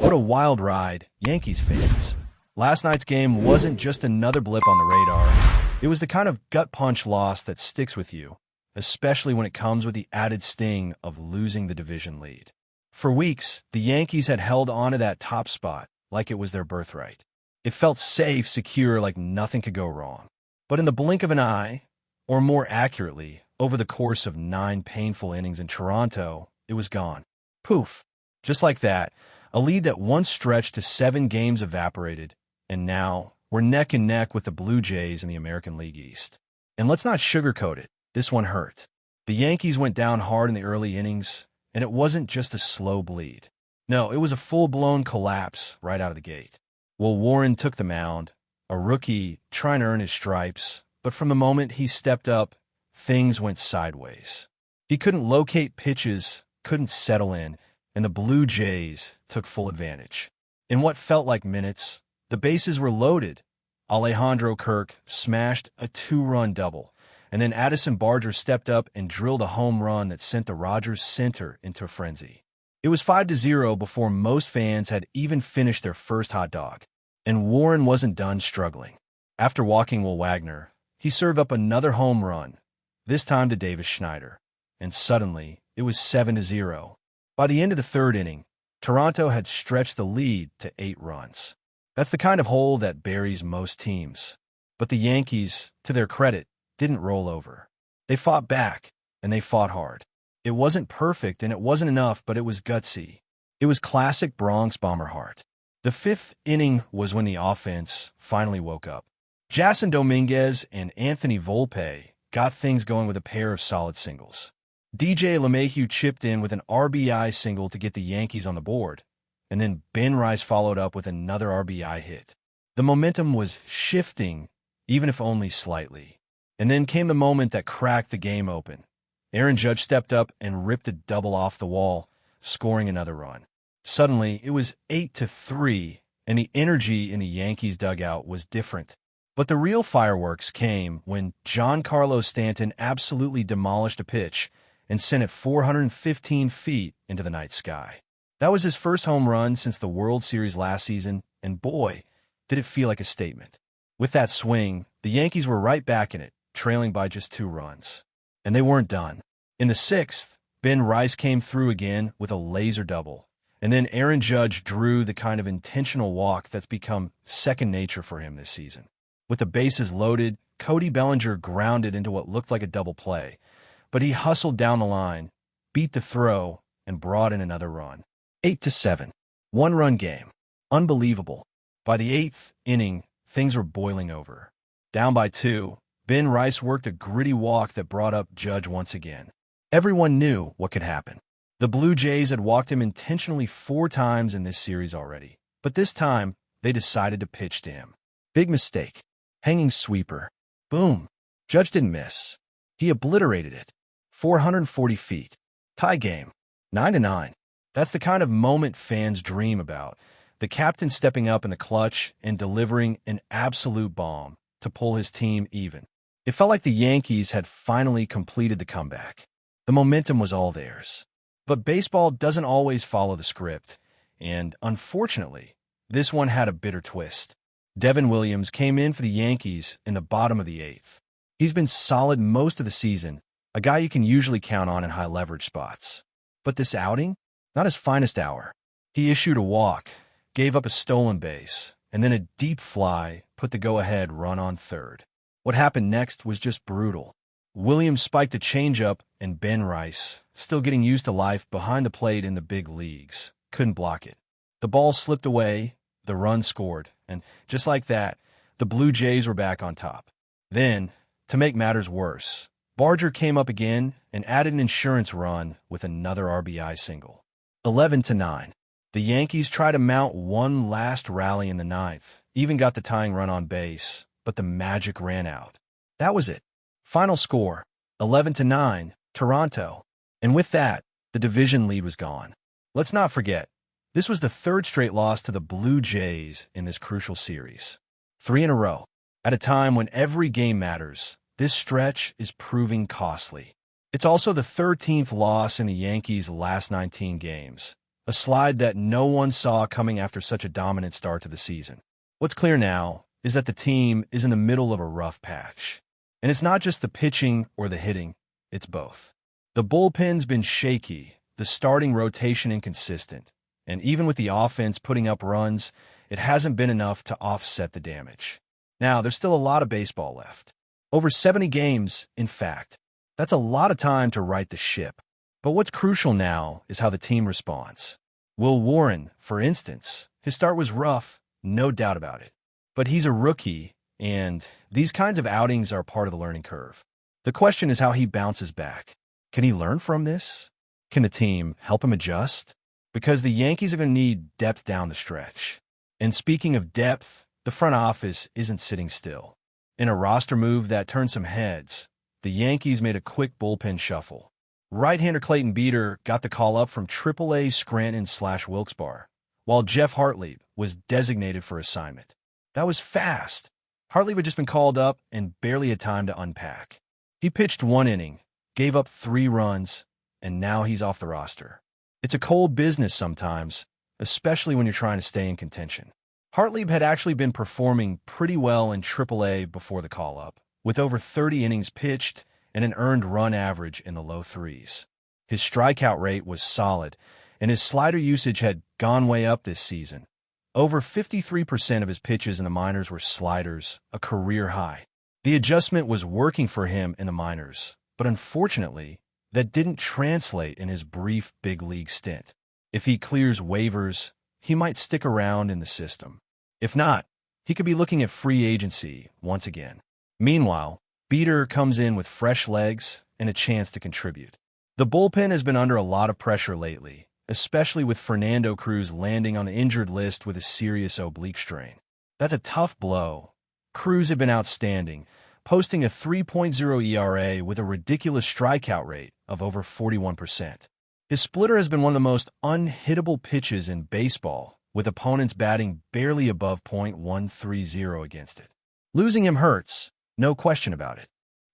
What a wild ride, Yankees fans. Last night's game wasn't just another blip on the radar. It was the kind of gut-punch loss that sticks with you, especially when it comes with the added sting of losing the division lead. For weeks, the Yankees had held on to that top spot like it was their birthright. It felt safe, secure, like nothing could go wrong. But in the blink of an eye, or more accurately, over the course of 9 painful innings in Toronto, it was gone. Poof. Just like that, a lead that once stretched to 7 games evaporated, and now we're neck and neck with the Blue Jays in the American League East. And let's not sugarcoat it, this one hurt. The Yankees went down hard in the early innings, and it wasn't just a slow bleed. No, it was a full-blown collapse right out of the gate. Well, Warren took the mound, a rookie trying to earn his stripes, but from the moment he stepped up, things went sideways. He couldn't locate pitches, couldn't settle in, and the Blue Jays took full advantage. In what felt like minutes, the bases were loaded. Alejandro Kirk smashed a 2-run double, and then Addison Barger stepped up and drilled a home run that sent the Rogers center into a frenzy. It was 5-0 before most fans had even finished their first hot dog, and Warren wasn't done struggling. After walking Will Wagner, he served up another home run, this time to Davis Schneider, and suddenly it was 7-0. By the end of the third inning, Toronto had stretched the lead to 8 runs. That's the kind of hole that buries most teams. But the Yankees, to their credit, didn't roll over. They fought back, and they fought hard. It wasn't perfect, and it wasn't enough, but it was gutsy. It was classic Bronx Bomber heart. The 5th inning was when the offense finally woke up. Jason Dominguez and Anthony Volpe got things going with a pair of solid singles. DJ LeMahieu chipped in with an RBI single to get the Yankees on the board, and then Ben Rice followed up with another RBI hit. The momentum was shifting, even if only slightly. And then came the moment that cracked the game open. Aaron Judge stepped up and ripped a double off the wall, scoring another run. Suddenly, it was 8-3, and the energy in the Yankees dugout was different. But the real fireworks came when Giancarlo Stanton absolutely demolished a pitch and sent it 415 feet into the night sky. That was his first home run since the World Series last season, and boy, did it feel like a statement. With that swing, the Yankees were right back in it, trailing by just 2 runs. And they weren't done. In the 6th, Ben Rice came through again with a laser double, and then Aaron Judge drew the kind of intentional walk that's become second nature for him this season. With the bases loaded, Cody Bellinger grounded into what looked like a double play, but he hustled down the line, beat the throw, and brought in another run. 8-7. 1-run game. Unbelievable. By the 8th inning, things were boiling over. Down by 2, Ben Rice worked a gritty walk that brought up Judge once again. Everyone knew what could happen. The Blue Jays had walked him intentionally 4 times in this series already, but this time, they decided to pitch to him. Big mistake. Hanging sweeper. Boom. Judge didn't miss. He obliterated it. 440 feet. Tie game. 9-9. That's the kind of moment fans dream about. The captain stepping up in the clutch and delivering an absolute bomb to pull his team even. It felt like the Yankees had finally completed the comeback. The momentum was all theirs. But baseball doesn't always follow the script, and unfortunately, this one had a bitter twist. Devin Williams came in for the Yankees in the bottom of the 8th. He's been solid most of the season, a guy you can usually count on in high-leverage spots. But this outing? Not his finest hour. He issued a walk, gave up a stolen base, and then a deep fly put the go-ahead run on third. What happened next was just brutal. Williams spiked a changeup, and Ben Rice, still getting used to life behind the plate in the big leagues, couldn't block it. The ball slipped away, the run scored, and just like that, the Blue Jays were back on top. Then, to make matters worse, Barger came up again and added an insurance run with another RBI single. 11-9. The Yankees tried to mount one last rally in the 9th, even got the tying run on base, but the magic ran out. That was it. Final score, 11-9, Toronto. And with that, the division lead was gone. Let's not forget, this was the 3rd straight loss to the Blue Jays in this crucial series. 3 in a row. At a time when every game matters, this stretch is proving costly. It's also the 13th loss in the Yankees' last 19 games, a slide that no one saw coming after such a dominant start to the season. What's clear now is that the team is in the middle of a rough patch. And it's not just the pitching or the hitting, it's both. The bullpen's been shaky, the starting rotation inconsistent, and even with the offense putting up runs, it hasn't been enough to offset the damage. Now, there's still a lot of baseball left. Over 70 games, in fact. That's a lot of time to right the ship. But what's crucial now is how the team responds. Will Warren, for instance, his start was rough, no doubt about it. But he's a rookie, and these kinds of outings are part of the learning curve. The question is how he bounces back. Can he learn from this? Can the team help him adjust? Because the Yankees are going to need depth down the stretch. And speaking of depth, the front office isn't sitting still. In a roster move that turned some heads, the Yankees made a quick bullpen shuffle. Right-hander Clayton Beeter got the call up from AAA Scranton/Wilkes-Barre, while Jeff Hartlieb was designated for assignment. That was fast. Hartlieb had just been called up and barely had time to unpack. He pitched 1 inning, gave up 3 runs, and now he's off the roster. It's a cold business sometimes, especially when you're trying to stay in contention. Hartlieb had actually been performing pretty well in AAA before the call-up, with over 30 innings pitched and an earned run average in the low 3s. His strikeout rate was solid, and his slider usage had gone way up this season. Over 53% of his pitches in the minors were sliders, a career high. The adjustment was working for him in the minors, but unfortunately, that didn't translate in his brief big league stint. If he clears waivers, he might stick around in the system. If not, he could be looking at free agency once again. Meanwhile, Beeter comes in with fresh legs and a chance to contribute. The bullpen has been under a lot of pressure lately, especially with Fernando Cruz landing on the injured list with a serious oblique strain. That's a tough blow. Cruz had been outstanding, posting a 3.0 ERA with a ridiculous strikeout rate of over 41%. His splitter has been one of the most unhittable pitches in baseball, with opponents batting barely above .130 against it. Losing him hurts, no question about it.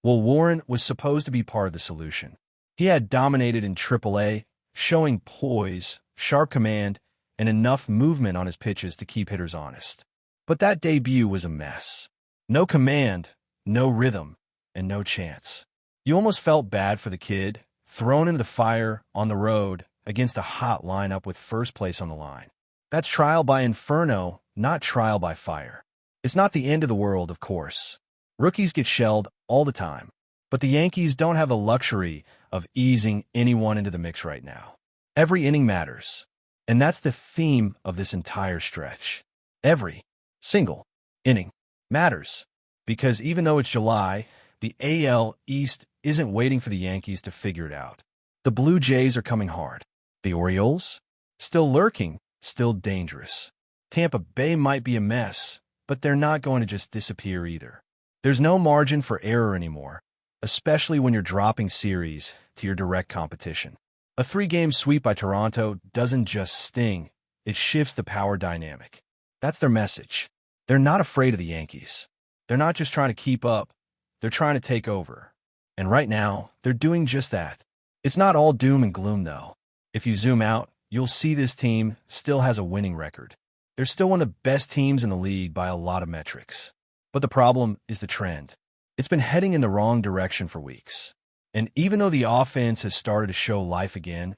Well, Warren was supposed to be part of the solution. He had dominated in AAA, showing poise, sharp command, and enough movement on his pitches to keep hitters honest. But that debut was a mess. No command, no rhythm, and no chance. You almost felt bad for the kid, thrown into the fire on the road against a hot lineup with first place on the line. That's trial by inferno, not trial by fire. It's not the end of the world, of course. Rookies get shelled all the time, but the Yankees don't have the luxury of easing anyone into the mix right now. Every inning matters, and that's the theme of this entire stretch. Every single inning matters, because even though it's July, the AL East isn't waiting for the Yankees to figure it out. The Blue Jays are coming hard. The Orioles? Still lurking, still dangerous. Tampa Bay might be a mess, but they're not going to just disappear either. There's no margin for error anymore, especially when you're dropping series to your direct competition. A 3-game sweep by Toronto doesn't just sting, it shifts the power dynamic. That's their message. They're not afraid of the Yankees. They're not just trying to keep up, they're trying to take over. And right now, they're doing just that. It's not all doom and gloom, though. If you zoom out, you'll see this team still has a winning record. They're still one of the best teams in the league by a lot of metrics. But the problem is the trend. It's been heading in the wrong direction for weeks. And even though the offense has started to show life again,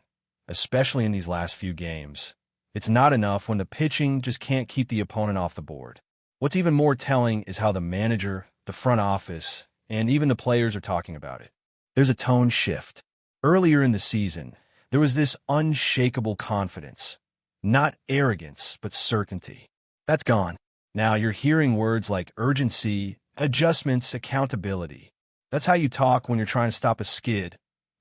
especially in these last few games, it's not enough when the pitching just can't keep the opponent off the board. What's even more telling is how the manager, the front office, and even the players are talking about it. There's a tone shift. Earlier in the season, there was this unshakable confidence. Not arrogance, but certainty. That's gone. Now you're hearing words like urgency, adjustments, accountability. That's how you talk when you're trying to stop a skid,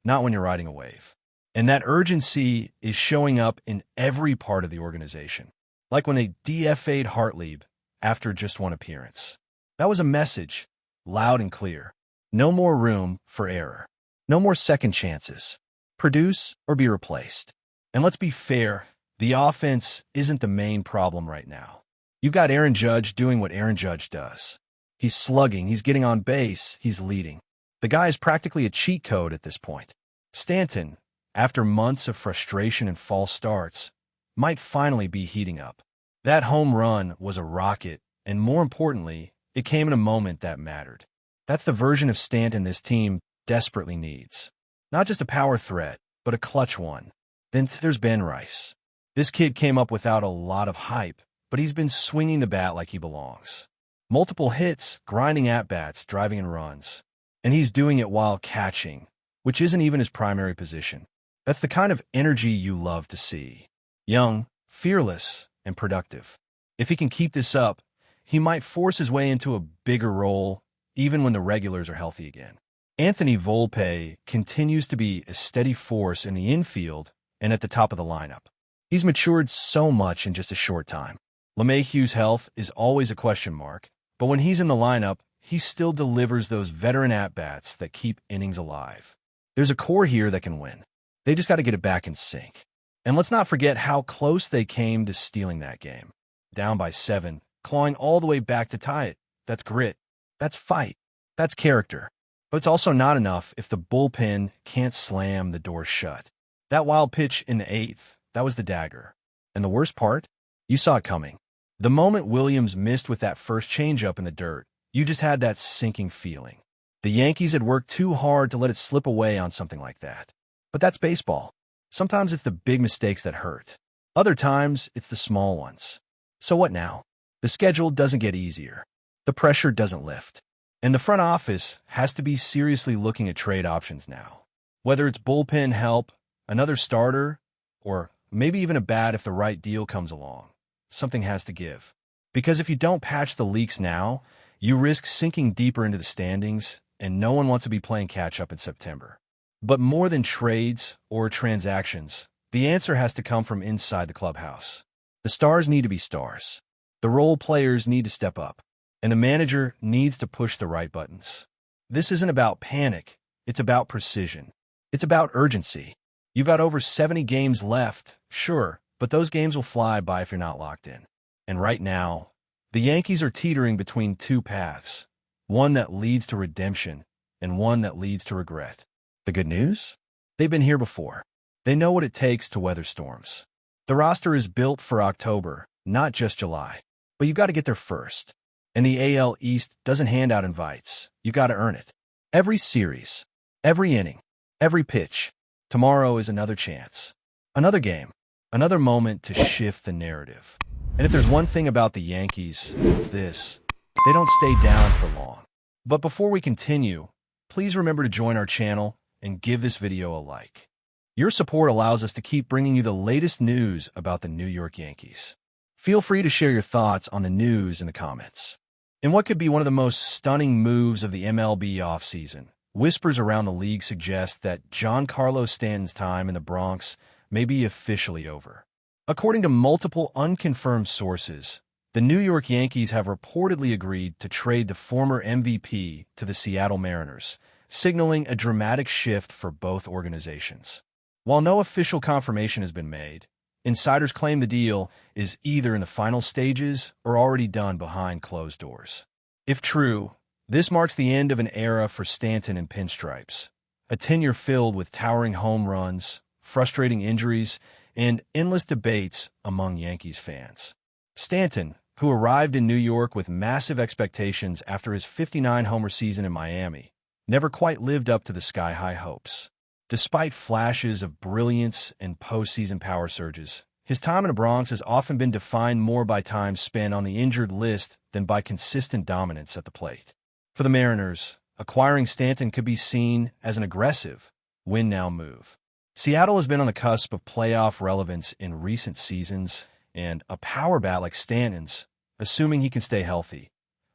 not when you're riding a wave. And that urgency is showing up in every part of the organization. Like when they DFA'd Hartlieb after just 1 appearance. That was a message, loud and clear. No more room for error. No more second chances. Produce or be replaced. And let's be fair, the offense isn't the main problem right now. You've got Aaron Judge doing what Aaron Judge does. He's slugging, he's getting on base, he's leading. The guy is practically a cheat code at this point. Stanton, after months of frustration and false starts, might finally be heating up. That home run was a rocket, and more importantly, it came in a moment that mattered. That's the version of Stanton this team desperately needs. Not just a power threat, but a clutch one. Then there's Ben Rice. This kid came up without a lot of hype, but he's been swinging the bat like he belongs. Multiple hits, grinding at-bats, driving in runs. And he's doing it while catching, which isn't even his primary position. That's the kind of energy you love to see. Young, fearless, and productive. If he can keep this up, he might force his way into a bigger role, even when the regulars are healthy again. Anthony Volpe continues to be a steady force in the infield and at the top of the lineup. He's matured so much in just a short time. LeMahieu's health is always a question mark, but when he's in the lineup, he still delivers those veteran at-bats that keep innings alive. There's a core here that can win. They just got to get it back in sync. And let's not forget how close they came to stealing that game. Down by 7, clawing all the way back to tie it. That's grit. That's fight. That's character. But it's also not enough if the bullpen can't slam the door shut. That wild pitch in the 8th, that was the dagger. And the worst part? You saw it coming. The moment Williams missed with that first changeup in the dirt, you just had that sinking feeling. The Yankees had worked too hard to let it slip away on something like that. But that's baseball. Sometimes it's the big mistakes that hurt. Other times, it's the small ones. So what now? The schedule doesn't get easier. The pressure doesn't lift. And the front office has to be seriously looking at trade options now. Whether it's bullpen help, another starter, or maybe even a bat if the right deal comes along. Something has to give. Because if you don't patch the leaks now, you risk sinking deeper into the standings, and no one wants to be playing catch-up in September. But more than trades or transactions, the answer has to come from inside the clubhouse. The stars need to be stars. The role players need to step up. And the manager needs to push the right buttons. This isn't about panic. It's about precision. It's about urgency. You've got over 70 games left, sure, but those games will fly by if you're not locked in. And right now, the Yankees are teetering between two paths, one that leads to redemption and one that leads to regret. The good news? They've been here before. They know what it takes to weather storms. The roster is built for October, not just July. But you've got to get there first. And the AL East doesn't hand out invites. You've got to earn it. Every series, every inning, every pitch. Tomorrow is another chance. Another game. Another moment to shift the narrative. And if there's one thing about the Yankees, it's this. They don't stay down for long. But before we continue, please remember to join our channel and give this video a like. Your support allows us to keep bringing you the latest news about the New York Yankees. Feel free to share your thoughts on the news in the comments. In what could be one of the most stunning moves of the MLB offseason, whispers around the league suggest that Giancarlo Stanton's time in the Bronx may be officially over. According to multiple unconfirmed sources, the New York Yankees have reportedly agreed to trade the former MVP to the Seattle Mariners, signaling a dramatic shift for both organizations. While no official confirmation has been made, insiders claim the deal is either in the final stages or already done behind closed doors. If true, this marks the end of an era for Stanton and pinstripes, a tenure filled with towering home runs, frustrating injuries, and endless debates among Yankees fans. Stanton, who arrived in New York with massive expectations after his 59-homer season in Miami, never quite lived up to the sky-high hopes. Despite flashes of brilliance and postseason power surges, his time in the Bronx has often been defined more by time spent on the injured list than by consistent dominance at the plate. For the Mariners, acquiring Stanton could be seen as an aggressive, win-now move. Seattle has been on the cusp of playoff relevance in recent seasons, and a power bat like Stanton's, assuming he can stay healthy,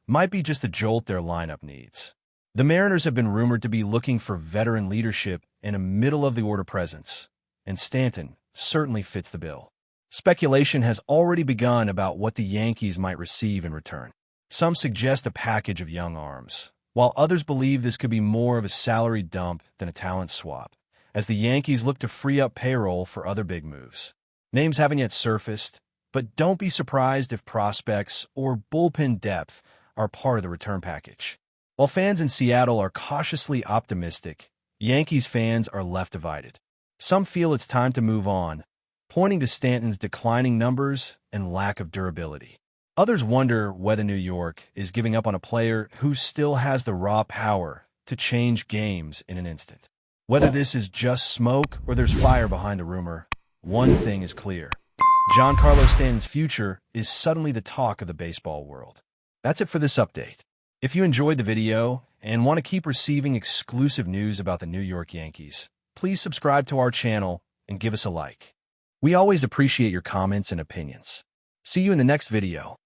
might be just the jolt their lineup needs. The Mariners have been rumored to be looking for veteran leadership and a middle-of-the-order presence, and Stanton certainly fits the bill. Speculation has already begun about what the Yankees might receive in return. Some suggest a package of young arms, while others believe this could be more of a salary dump than a talent swap, as the Yankees look to free up payroll for other big moves. Names haven't yet surfaced, but don't be surprised if prospects or bullpen depth are part of the return package. While fans in Seattle are cautiously optimistic, Yankees fans are left divided. Some feel it's time to move on, pointing to Stanton's declining numbers and lack of durability. Others wonder whether New York is giving up on a player who still has the raw power to change games in an instant. Whether this is just smoke or there's fire behind the rumor, one thing is clear. Giancarlo Stanton's future is suddenly the talk of the baseball world. That's it for this update. If you enjoyed the video and want to keep receiving exclusive news about the New York Yankees, please subscribe to our channel and give us a like. We always appreciate your comments and opinions. See you in the next video.